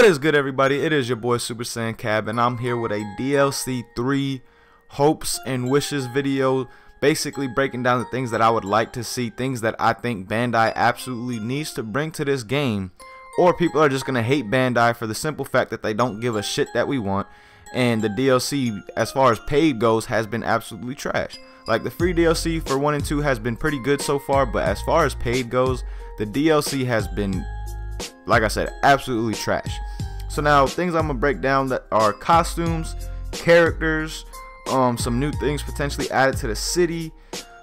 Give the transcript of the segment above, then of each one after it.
What is good, everybody? It is your boy Super Saiyan Cab, and I'm here with a DLC 3 hopes and wishes video, basically breaking down the things that I would like to see, things that I think Bandai absolutely needs to bring to this game, or people are just gonna hate Bandai for the simple fact that they don't give a shit that we want. And the DLC, as far as paid goes, has been absolutely trash. Like, the free DLC for 1 and 2 has been pretty good so far, but as far as paid goes, the DLC has been, like I said, absolutely trash. So now, things I'm gonna break down that are costumes, characters, some new things potentially added to the city,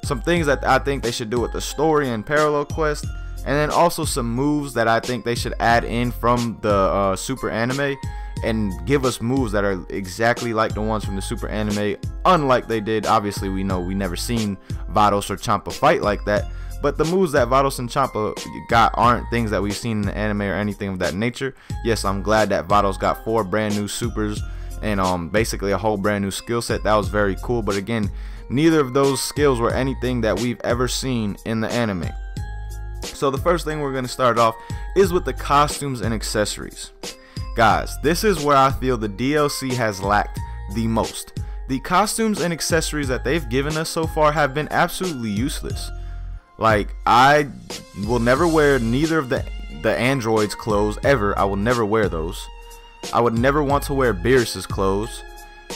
some things that I think they should do with the story and parallel quest, and then also some moves that I think they should add in from the Super Anime and give us moves that are exactly like the ones from the Super Anime, unlike they did. Obviously, we know we never seen Vados or Champa fight like that, but the moves that Vados and Champa got aren't things that we've seen in the anime or anything of that nature. Yes, I'm glad that Vados got 4 brand new supers and basically a whole brand new skill set. That was very cool, but again, neither of those skills were anything that we've ever seen in the anime. So the first thing we're going to start off is with the costumes and accessories. Guys, this is where I feel the DLC has lacked the most. The costumes and accessories that they've given us so far have been absolutely useless. Like, I will never wear neither of the androids' clothes ever. I will never wear those. I would never want to wear Beerus's clothes.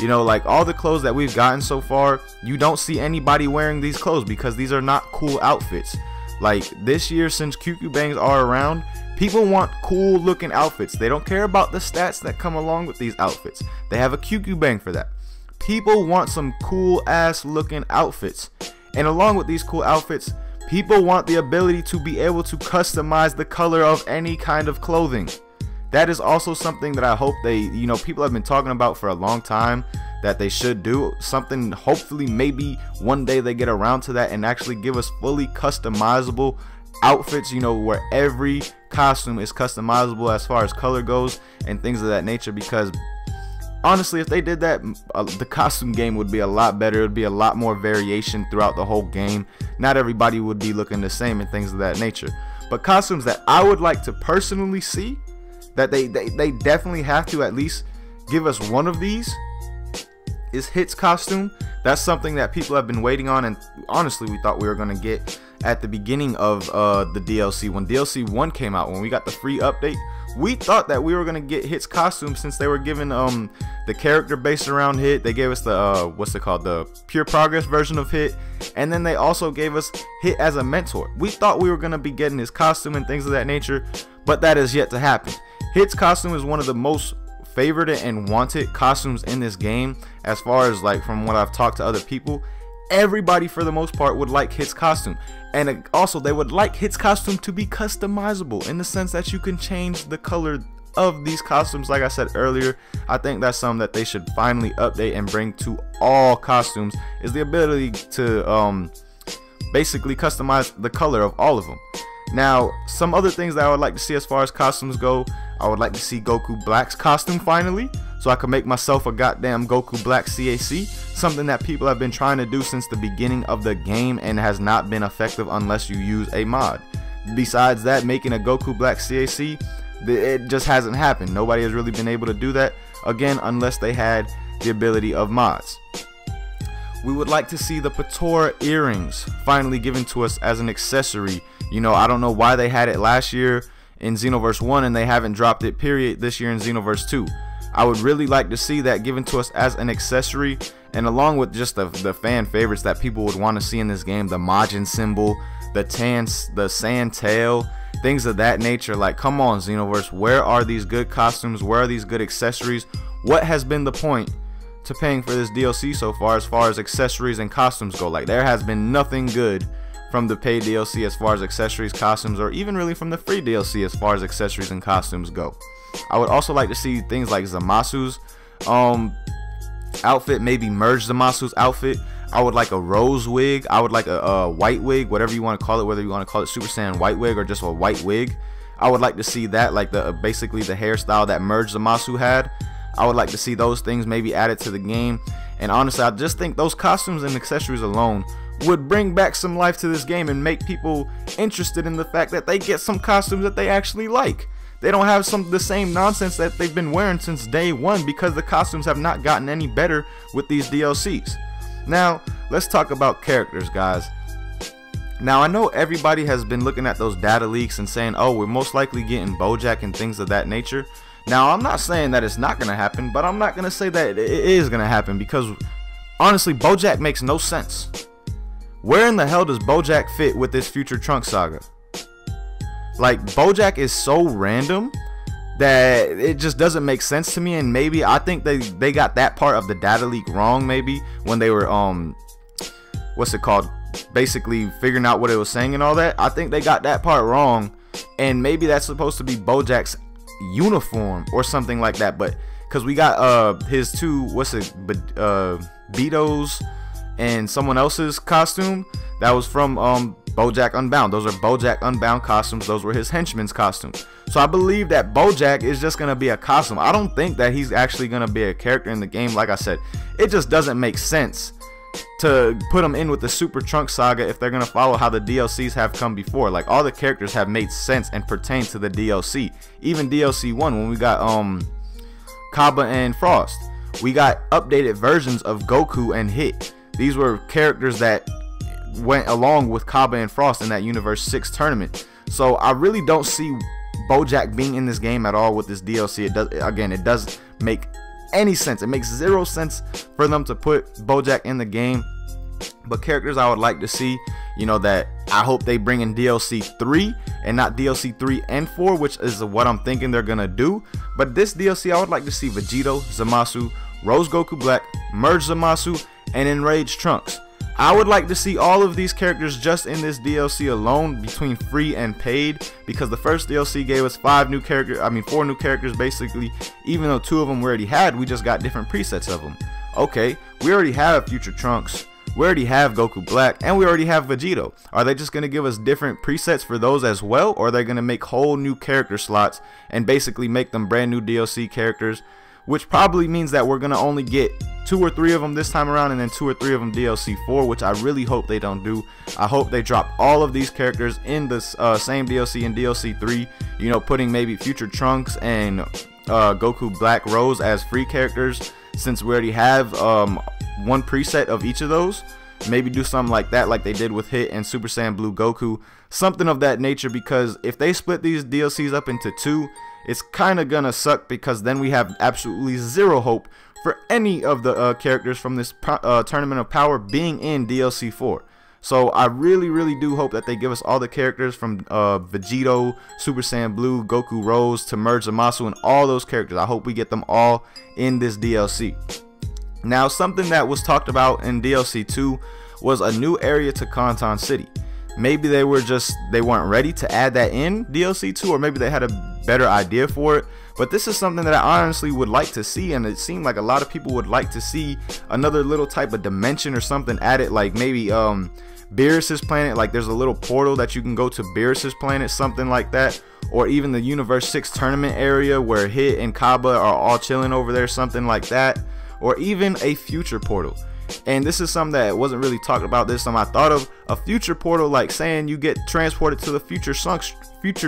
You know, like, all the clothes that we've gotten so far, you don't see anybody wearing these clothes because these are not cool outfits. Like, this year, since QQ Bangs are around, people want cool looking outfits. They don't care about the stats that come along with these outfits. They have a QQ Bang for that. People want some cool ass looking outfits. And along with these cool outfits, people want the ability to be able to customize the color of any kind of clothing. That is also something that I hope they, you know, people have been talking about for a long time that they should do. Something, hopefully, maybe one day they get around to that and actually give us fully customizable outfits, you know, where every costume is customizable as far as color goes and things of that nature. Because honestly, if they did that, the costume game would be a lot better. It would be a lot more variation throughout the whole game. Not everybody would be looking the same and things of that nature. But costumes that I would like to personally see, that they definitely have to at least give us one of these, is Hit's costume. That's something that people have been waiting on, and honestly, we thought we were going to get at the beginning of the DLC. When DLC 1 came out, when we got the free update, we thought that we were going to get Hit's costume, since they were giving the character based around Hit. They gave us the what's it called, the Pure Progress version of Hit, and then they also gave us Hit as a mentor. We thought we were going to be getting his costume and things of that nature, but that is yet to happen. Hit's costume is one of the most favored and wanted costumes in this game, as far as, like, from what I've talked to other people. Everybody for the most part would like Hit's costume, and also they would like Hit's costume to be customizable in the sense that you can change the color of these costumes. Like I said earlier, I think that's something that they should finally update and bring to all costumes, is the ability to basically customize the color of all of them. Now, some other things that I would like to see as far as costumes go, I would like to see Goku Black's costume finally, so I can make myself a goddamn Goku Black CAC, something that people have been trying to do since the beginning of the game and has not been effective unless you use a mod. Besides that, making a Goku Black CAC, it just hasn't happened. Nobody has really been able to do that, again, unless they had the ability of mods. We would like to see the Patora earrings finally given to us as an accessory. You know, I don't know why they had it last year in Xenoverse 1 and they haven't dropped it, period, this year in Xenoverse 2. I would really like to see that given to us as an accessory, and along with just the fan favorites that people would want to see in this game, the Majin symbol, the sand tail, things of that nature. Like, come on, Xenoverse, where are these good costumes? Where are these good accessories? What has been the point to paying for this DLC so far as accessories and costumes go? Like, there has been nothing good from the paid DLC as far as accessories, costumes, or even really from the free DLC as far as accessories and costumes go. I would also like to see things like Zamasu's outfit, maybe merge Zamasu's outfit. I would like a rose wig. I would like a white wig, whatever you want to call it, whether you want to call it Super Saiyan white wig or just a white wig. I would like to see that, like basically the hairstyle that Merge Zamasu had. I would like to see those things maybe added to the game. And honestly, I just think those costumes and accessories alone would bring back some life to this game and make people interested in the fact that they get some costumes that they actually like. They don't have the same nonsense that they've been wearing since day one, because the costumes have not gotten any better with these DLCs. Now, let's talk about characters, guys. Now, I know everybody has been looking at those data leaks and saying, oh, we're most likely getting Bojack and things of that nature. Now, I'm not saying that it's not going to happen, but I'm not going to say that it is going to happen, because honestly, Bojack makes no sense. Where in the hell does Bojack fit with this future Trunks saga? Like, Bojack is so random that it just doesn't make sense to me. And maybe I think they got that part of the data leak wrong, maybe when they were what's it called, basically figuring out what it was saying and all that. I think they got that part wrong, and maybe that's supposed to be Bojack's uniform or something like that. But because we got his two, Betos and someone else's costume that was from Bojack Unbound. Those are Bojack Unbound costumes. Those were his henchmen's costumes. So I believe that Bojack is just gonna be a costume. I don't think that he's actually gonna be a character in the game. Like I said, it just doesn't make sense to put him in with the Super Trunks saga if they're gonna follow how the DLCs have come before. Like, all the characters have made sense and pertain to the DLC. Even DLC 1, when we got Cabba and Frost, we got updated versions of Goku and Hit. These were characters that went along with Cabba and Frost in that Universe 6 tournament. So I really don't see Bojack being in this game at all with this DLC. It doesn't make any sense. It makes zero sense for them to put Bojack in the game. But characters I would like to see, you know, that I hope they bring in DLC 3 and not DLC 3 and 4, which is what I'm thinking they're gonna do. But this DLC, I would like to see Vegito, Zamasu, Rose Goku Black, Merge Zamasu, and Enraged Trunks. I would like to see all of these characters just in this DLC alone, between free and paid, because the first DLC gave us 4 new characters basically. Even though 2 of them we already had, we just got different presets of them. Okay, we already have Future Trunks, we already have Goku Black, and we already have Vegito. Are they just going to give us different presets for those as well, or are they going to make whole new character slots and basically make them brand new DLC characters? Which probably means that we're going to only get 2 or 3 of them this time around, and then 2 or 3 of them DLC 4, which I really hope they don't do. I hope they drop all of these characters in the same DLC in DLC 3, you know, putting maybe Future Trunks and Goku Black Rose as free characters, since we already have one preset of each of those. Maybe do something like that, like they did with Hit and Super Saiyan Blue Goku, something of that nature, because if they split these DLCs up into 2, it's kind of gonna suck, because then we have absolutely zero hope for any of the characters from this Tournament of Power being in DLC 4. So I really do hope that they give us all the characters from Vegito, Super Saiyan Blue, Goku Rose, to Merge Zamasu, and all those characters. I hope we get them all in this DLC. Now, something that was talked about in DLC 2 was a new area to Conton City. Maybe they weren't ready to add that in DLC 2, or maybe they had a better idea for it. But this is something that I honestly would like to see, and it seemed like a lot of people would like to see another little type of dimension or something added, like maybe Beerus's planet. Like, there's a little portal that you can go to Beerus's planet, something like that. Or even the Universe 6 tournament area where Hit and Cabba are all chilling over there, something like that. Or even a future portal. And this is something that wasn't really talked about this time. I thought of a future portal, like saying you get transported to the Future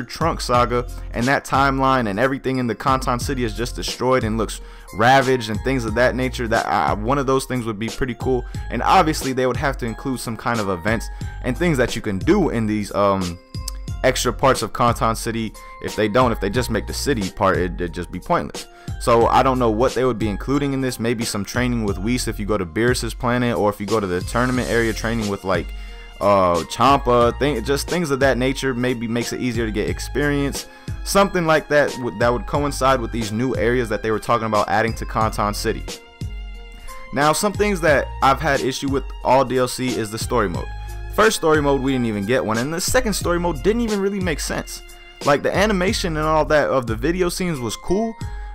Trunks saga, and that timeline and everything in the Conton City is just destroyed and looks ravaged and things of that nature. That one of those things would be pretty cool. And obviously they would have to include some kind of events and things that you can do in these extra parts of Conton City. If they just make the city part, it'd just be pointless. So I don't know what they would be including in this. Maybe some training with Whis if you go to Beerus's planet, or if you go to the tournament area, training with like Champa, just things of that nature. Maybe makes it easier to get experience, something like that that would coincide with these new areas that they were talking about adding to Conton City. Now, some things that I've had issue with all DLC is the story mode. First story mode, we didn't even get one, and the second story mode didn't even really make sense. Like, the animation and all that of the video scenes was cool,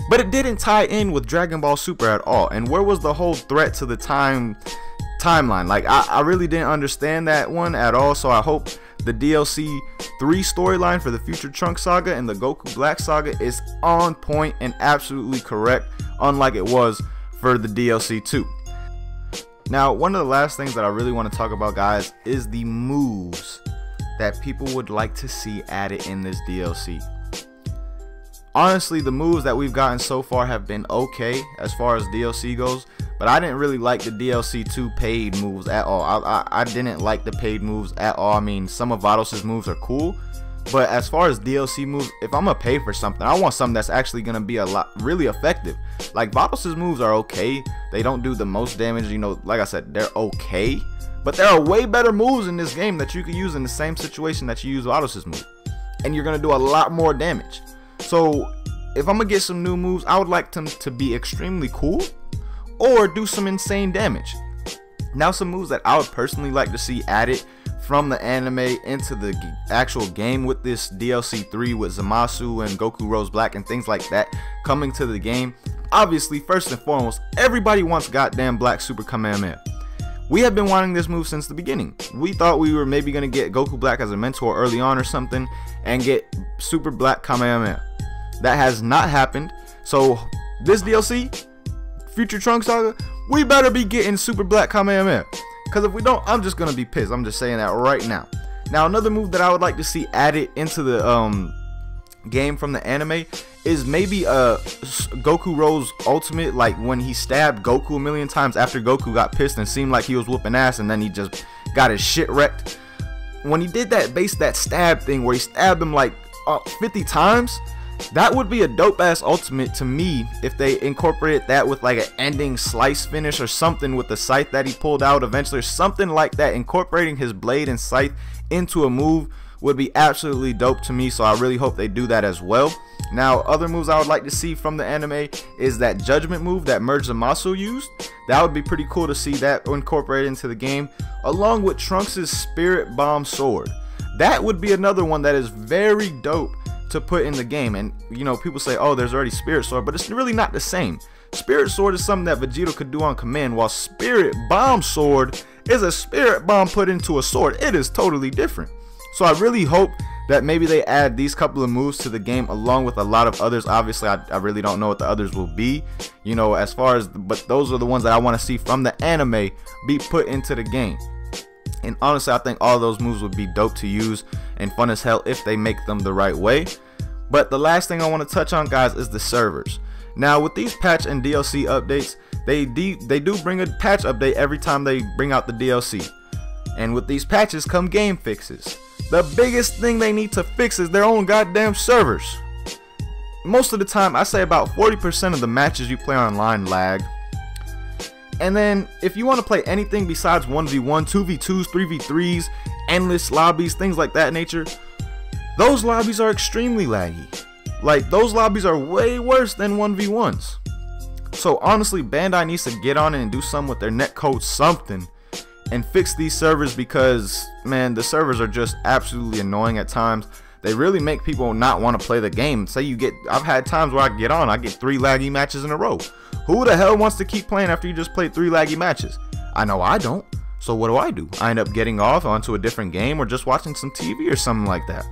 but it didn't tie in with Dragon Ball Super at all. And where was the whole threat to the timeline? Like, I really didn't understand that one at all. So I hope the DLC 3 storyline for the Future Trunks saga and the Goku Black saga is on point and absolutely correct, unlike it was for the DLC 2. Now, one of the last things that I really want to talk about, guys, is the moves that people would like to see added in this DLC. Honestly, the moves that we've gotten so far have been okay as far as DLC goes, but I didn't really like the DLC 2 paid moves at all. I didn't like the paid moves at all. I mean, some of Vados' moves are cool, but as far as DLC moves, if I'm gonna pay for something, I want something that's actually gonna be really effective. Like, Vados' moves are okay. They don't do the most damage, you know, like I said, they're okay. But there are way better moves in this game that you could use in the same situation that you use Vados' move. And you're gonna do a lot more damage. So if I'm gonna get some new moves, I would like them to be extremely cool or do some insane damage. Now, some moves that I would personally like to see added from the anime into the actual game with this DLC 3 with Zamasu and Goku Rose Black and things like that coming to the game. Obviously, first and foremost, everybody wants goddamn Black Super Kamehameha. We have been wanting this move since the beginning. We thought we were maybe going to get Goku Black as a mentor early on or something and get Super Black Kamehameha. That has not happened. So this DLC, Future Trunks Saga, we better be getting Super Black Kamehameha. Because if we don't, I'm just going to be pissed. I'm just saying that right now. Now, another move that I would like to see added into the game from the anime is maybe Goku Rose Ultimate, like when he stabbed Goku a million times after Goku got pissed and seemed like he was whooping ass, and then he just got his shit wrecked. When he did that stab thing where he stabbed him like 50 times, that would be a dope ass ultimate to me if they incorporated that with like an ending slice finish or something with the scythe that he pulled out eventually, or something like that. Incorporating his blade and scythe into a move would be absolutely dope to me, so I really hope they do that as well. Now, other moves I would like to see from the anime is that judgment move that Merge Zamasu used. That would be pretty cool to see that incorporated into the game, along with Trunks' Spirit Bomb Sword. That would be another one that is very dope to put in the game. And you know, people say, oh, there's already Spirit Sword, but it's really not the same. Spirit Sword is something that Vegito could do on command, while Spirit Bomb Sword is a spirit bomb put into a sword. It is totally different. So I really hope that maybe they add these couple of moves to the game along with a lot of others. Obviously, I really don't know what the others will be, you know, as far as, but those are the ones that I want to see from the anime be put into the game. And honestly, I think all those moves would be dope to use and fun as hell if they make them the right way. But the last thing I want to touch on, guys, is the servers. Now, with these patch and DLC updates, they do bring a patch update every time they bring out the DLC. And with these patches come game fixes. The biggest thing they need to fix is their own goddamn servers. Most of the time, I say about 40% of the matches you play online lag. And then, if you want to play anything besides 1v1, 2v2s, 3v3s, endless lobbies, things like that nature, those lobbies are extremely laggy. Like, those lobbies are way worse than 1v1s. So honestly, Bandai needs to get on it and do something with their netcode, something, and fix these servers, because man, the servers are just absolutely annoying at times. They really make people not want to play the game. Say I've had times where I get on, I get 3 laggy matches in a row. Who the hell wants to keep playing after you just played 3 laggy matches? I know I don't. So what do? I end up getting off onto a different game or just watching some TV or something like that.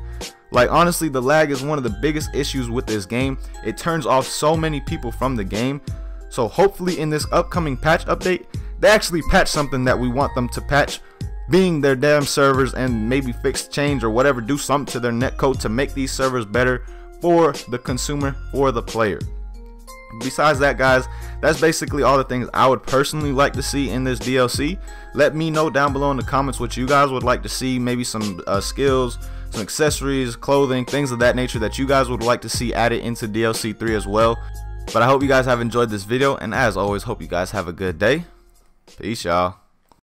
Like, honestly, the lag is one of the biggest issues with this game. It turns off so many people from the game. So hopefully in this upcoming patch update, they actually patch something that we want them to patch, being their damn servers, and maybe fix, change, or whatever, do something to their netcode to make these servers better for the consumer, for the player. Besides that, guys, that's basically all the things I would personally like to see in this DLC. Let me know down below in the comments what you guys would like to see, maybe some skills, some accessories, clothing, things of that nature that you guys would like to see added into DLC 3 as well. But I hope you guys have enjoyed this video, and as always, hope you guys have a good day. Peace, y'all.